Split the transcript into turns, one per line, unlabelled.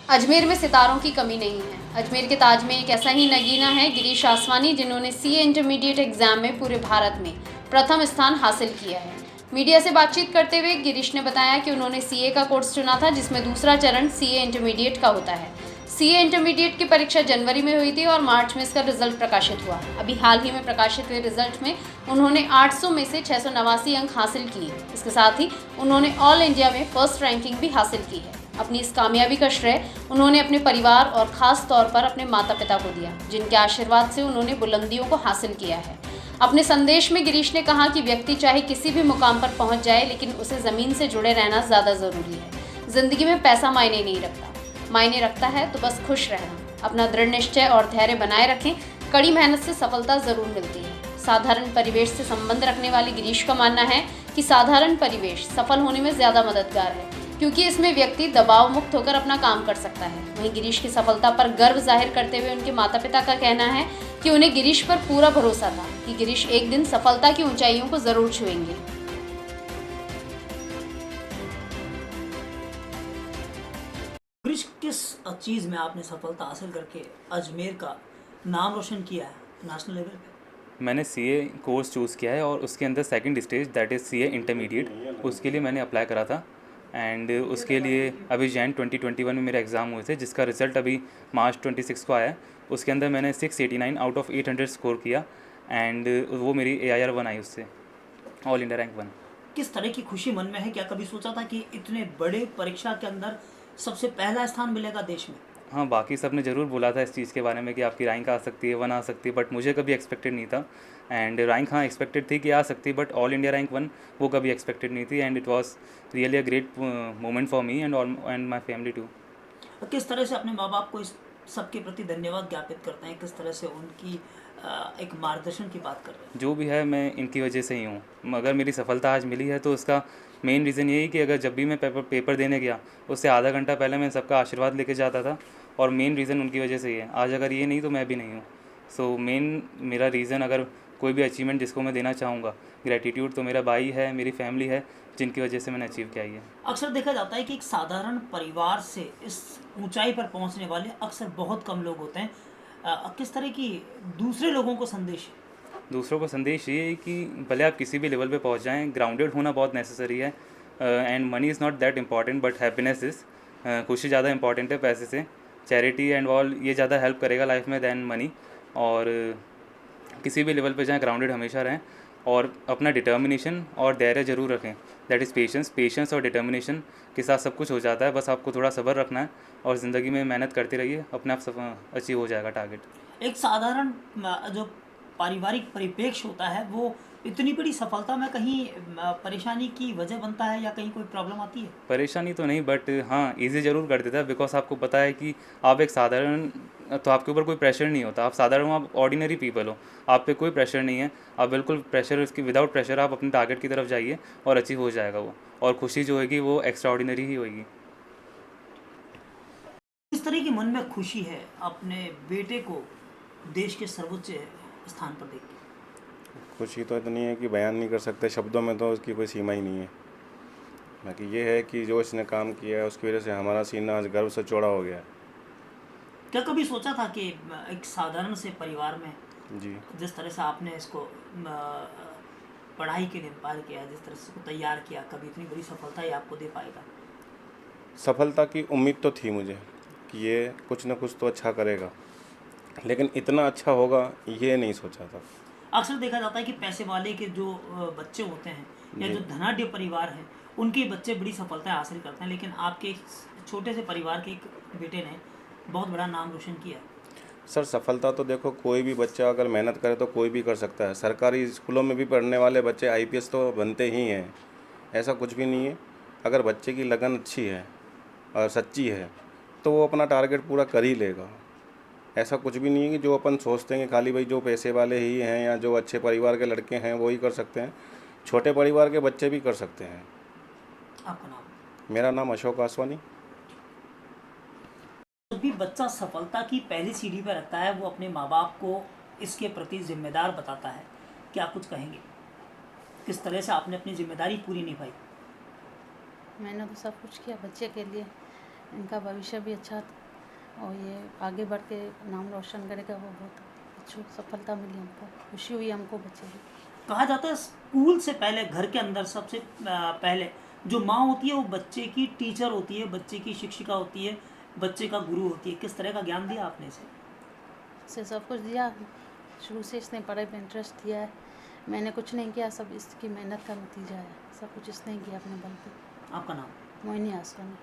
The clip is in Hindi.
अजमेर में सितारों की कमी नहीं है। अजमेर के ताज में एक ऐसा ही नगीना है गिरीश आसवानी, जिन्होंने सीए इंटरमीडिएट एग्जाम में पूरे भारत में प्रथम स्थान हासिल किया है। मीडिया से बातचीत करते हुए गिरीश ने बताया कि उन्होंने सीए का कोर्स चुना था, जिसमें दूसरा चरण सीए इंटरमीडिएट का होता है। सीए इंटरमीडिएट की परीक्षा जनवरी में हुई थी और मार्च में इसका रिजल्ट प्रकाशित हुआ। अभी हाल ही में प्रकाशित हुए रिजल्ट में उन्होंने 800 में से 689 अंक हासिल किए। इसके साथ ही उन्होंने ऑल इंडिया में फर्स्ट रैंकिंग भी हासिल की है। अपनी इस कामयाबी का श्रेय उन्होंने अपने परिवार और ख़ास तौर पर अपने माता पिता को दिया, जिनके आशीर्वाद से उन्होंने बुलंदियों को हासिल किया है। अपने संदेश में गिरीश ने कहा कि व्यक्ति चाहे किसी भी मुकाम पर पहुंच जाए, लेकिन उसे ज़मीन से जुड़े रहना ज़्यादा ज़रूरी है। ज़िंदगी में पैसा मायने नहीं रखता, मायने रखता है तो बस खुश रहना। अपना दृढ़ निश्चय और धैर्य बनाए रखें, कड़ी मेहनत से सफलता ज़रूर मिलती है। साधारण परिवेश से संबंध रखने वाले गिरीश का मानना है कि साधारण परिवेश सफल होने में ज़्यादा मददगार है, क्योंकि इसमें व्यक्ति दबाव मुक्त होकर अपना काम कर सकता है। वहीं गिरीश की सफलता पर गर्व जाहिर करते हुए उनके माता पिता का कहना है कि उन्हें गिरीश पर पूरा भरोसा था कि गिरीश एक दिन सफलता की ऊंचाइयों को जरूर छुएंगे।
गिरीश, किस चीज़ में आपने सफलता हासिल करके अजमेर का नाम रोशन किया है नेशनल लेवल पे?
मैंने सीए कोर्स चूज़ किया है और उसके अंदर second stage that is CA intermediate, उसके लिए मैंने अप्लाई करा था। एंड उसके लिए अभी जैन 2021 में मेरे एग्ज़ाम हुए थे, जिसका रिज़ल्ट अभी मार्च 26 को आया है। उसके अंदर मैंने 689 आउट ऑफ 800 स्कोर किया एंड वो मेरी AIR 1 आई, उससे ऑल इंडिया रैंक 1।
किस तरह की खुशी मन में है? क्या कभी सोचा था कि इतने बड़े परीक्षा के अंदर सबसे पहला स्थान मिलेगा देश में?
हाँ, बाकी सब ने ज़रूर बोला था इस चीज़ के बारे में कि आपकी रैंक आ सकती है, 1 आ सकती है, बट मुझे कभी एक्सपेक्टेड नहीं था। एंड रैंक हाँ एक्सपेक्टेड थी कि आ सकती, बट ऑल इंडिया रैंक 1 वो कभी एक्सपेक्टेड नहीं थी। And it was really a great moment for me and my family too.
किस तरह से अपने माँ बाप को इस सबके प्रति धन्यवाद ज्ञापित करते हैं? किस तरह से उनकी एक मार्गदर्शन की बात कर रहे हैं?
जो भी है मैं इनकी वजह से ही हूँ। अगर मेरी सफलता आज मिली है तो उसका मेन रीज़न यही कि अगर जब भी मैं पेपर देने गया, उससे आधा घंटा पहले मैं सबका आशीर्वाद लेके जाता था, और मेन रीज़न उनकी वजह से ही है। आज अगर ये नहीं तो मैं भी नहीं हूँ। सो मेन मेरा रीज़न, अगर कोई भी अचीवमेंट जिसको मैं देना चाहूँगा ग्रेटिट्यूड, तो मेरा भाई है, मेरी फैमिली है, जिनकी वजह से मैंने अचीव किया है।
अक्सर देखा जाता है कि एक साधारण परिवार से इस ऊंचाई पर पहुंचने वाले अक्सर बहुत कम लोग होते हैं। किस तरह की दूसरे लोगों को संदेश है?
दूसरों को संदेश ये है कि भले आप किसी भी लेवल पे पहुंच जाएं, ग्राउंडेड होना बहुत नेसेसरी है। And money is not that important, but happiness is. खुशी ज़्यादा इंपॉर्टेंट है पैसे से। चैरिटी एंड ऑल ये ज़्यादा हेल्प करेगा लाइफ में दैन मनी। और किसी भी लेवल पे जाएं, ग्राउंडेड हमेशा रहें और अपना डिटर्मिनेशन और धैर्य ज़रूर रखें। दैट इज़ पेशेंस और डिटर्मिनेशन के साथ सब कुछ हो जाता है। बस आपको थोड़ा सब्र रखना है और ज़िंदगी में मेहनत करते रहिए, अपने आप सब अचीव हो जाएगा टारगेट।
एक साधारण जो पारिवारिक परिप्रेक्ष्य होता है, वो इतनी बड़ी सफलता में कहीं परेशानी की वजह बनता है या कहीं कोई प्रॉब्लम आती है?
परेशानी तो नहीं, बट हाँ ईज़ी ज़रूर कर देता है, बिकॉज आपको पता है कि आप एक साधारण, तो आपके ऊपर कोई प्रेशर नहीं होता। आप साधारण हो, आप ऑर्डिनरी पीपल हो, आप पे कोई प्रेशर नहीं है। आप बिल्कुल प्रेशर उसकी विदाउट प्रेशर आप अपने टारगेट की तरफ जाइए और अचीव हो जाएगा वो। और खुशी जो होगी वो एक्स्ट्रा ऑर्डिनरी ही होगी।
इस तरह की मन में खुशी है अपने बेटे को देश के सर्वोच्च स्थान पर देख के?
खुशी तो इतनी है कि बयान नहीं कर सकते शब्दों में, तो उसकी कोई सीमा ही नहीं है। बाकी ये है कि जो इसने काम किया है उसकी वजह से हमारा सीना आज गर्व से चौड़ा हो गया है।
क्या कभी सोचा था कि एक साधारण से परिवार में
जी,
जिस तरह से आपने इसको पढ़ाई के लिए पार किया, जिस तरह से इसको तैयार किया, कभी इतनी बड़ी सफलता ही आपको दे पाएगा?
सफलता की उम्मीद तो थी मुझे कि ये कुछ ना कुछ तो अच्छा करेगा, लेकिन इतना अच्छा होगा ये नहीं सोचा था।
अक्सर देखा जाता है कि पैसे वाले के जो बच्चे होते हैं या
जी।
जो धनाढ्य परिवार है, उनके बच्चे बड़ी सफलताएं हासिल करते हैं, लेकिन आपके एक छोटे से परिवार के एक बेटे ने बहुत बड़ा नाम रोशन किया।
सर, सफलता तो देखो कोई भी बच्चा अगर मेहनत करे तो कोई भी कर सकता है। सरकारी स्कूलों में भी पढ़ने वाले बच्चे IPS तो बनते ही हैं, ऐसा कुछ भी नहीं है। अगर बच्चे की लगन अच्छी है और सच्ची है तो वो अपना टारगेट पूरा कर ही लेगा। ऐसा कुछ भी नहीं है कि जो अपन सोचते हैं कि खाली भाई जो पैसे वाले ही हैं या जो अच्छे परिवार के लड़के हैं वो ही कर सकते हैं। छोटे परिवार के बच्चे भी कर सकते हैं।
आपका नाम?
मेरा नाम अशोक आसवानी।
जब भी बच्चा सफलता की पहली सीढ़ी पर रखता है, वो अपने माँ बाप को इसके प्रति जिम्मेदार बताता है। क्या कुछ कहेंगे? किस तरह से आपने अपनी जिम्मेदारी पूरी निभाई?
मैंने तो सब कुछ किया बच्चे के लिए, इनका भविष्य भी अच्छा और ये आगे बढ़ के नाम रोशन करेगा, वो बहुत अच्छी सफलता मिली हमको, खुशी हुई हमको बच्चे की।
कहा जाता है स्कूल से पहले घर के अंदर सबसे पहले जो माँ होती है वो बच्चे की टीचर होती है, बच्चे की शिक्षिका होती है, बच्चे का गुरु होती है। किस तरह का ज्ञान दिया आपने इसे?
इसे सब कुछ दिया, शुरू से इसने पढ़ाई में इंटरेस्ट दिया है। मैंने कुछ नहीं किया, सब इसकी मेहनत का नतीजा है। सब कुछ इसने किया अपने बल पे।
आपका नाम?
मोहिनी आसवानी।